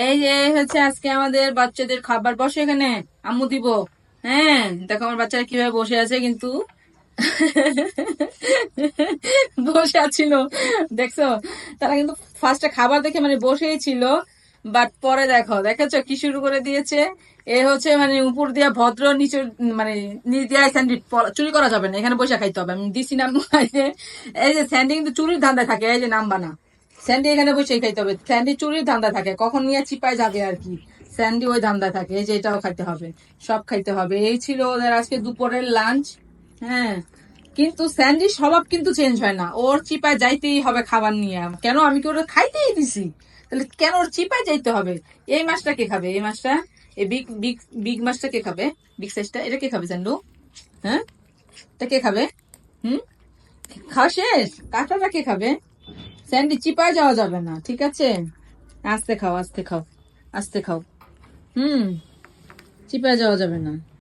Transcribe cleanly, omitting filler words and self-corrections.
এই যে হচ্ছে আজকে আমাদের বাচ্চাদের খাবার বসে এখানে আম্মু দিব। হ্যাঁ, দেখো আমার বাচ্চারা কিভাবে বসে আছে কিন্তু বসে আছিল, দেখছো? তারা কিন্তু ফার্স্টে খাবার দেখে মানে বসেই ছিল, বাট পরে দেখেছো কি শুরু করে দিয়েছে। এ হচ্ছে মানে উপর দিয়া ভদ্র, নিচে মানে নিচ দিয়া স্যান্ডি চুরি করা যাবে না, এখানে বসে খাইতে হবে। আমি দিছি নাম। এই যে স্যান্ডি কিন্তু চুরির ধান্দায় থাকে, এই যে নাম বানা স্যান্ডি এখানে বসেই খাইতে হবে। স্যান্ডি চুরির ধান্দা থাকে, কখন নিয়ে চিপায় যাবে আর কি। স্যান্ডি ওই ধান্দায় থাকে, এই যে এটাও খাইতে হবে, সব খাইতে হবে। এই ছিল ওদের আজকে দুপুরের লাঞ্চ। হ্যাঁ, কিন্তু স্যান্ডির স্বভাব কিন্তু চেঞ্জ হয় না, ওর চিপায় যাইতেই হবে খাবার নিয়ে। কেন, আমি কি ওরা খাইতেই দিছি, তাহলে কেন ওর চিপায় যাইতে হবে? এই মাছটা কে খাবে? এই মাছটা, এই বিগ বিগ বিগ মাছটা কে খাবে? বিগ সাইজটা এটা কে খাবে স্যান্ডু? হ্যাঁ, এটা কে খাবে? হুম, খাওয়া শেষ? কাঁকড়াটা কে খাবে? স্যান্ডি চিপায় যাওয়া যাবে না, ঠিক আছে? আস্তে খাও, আস্তে খাও, আস্তে খাও। হুম, চিপায় যাওয়া যাবে না।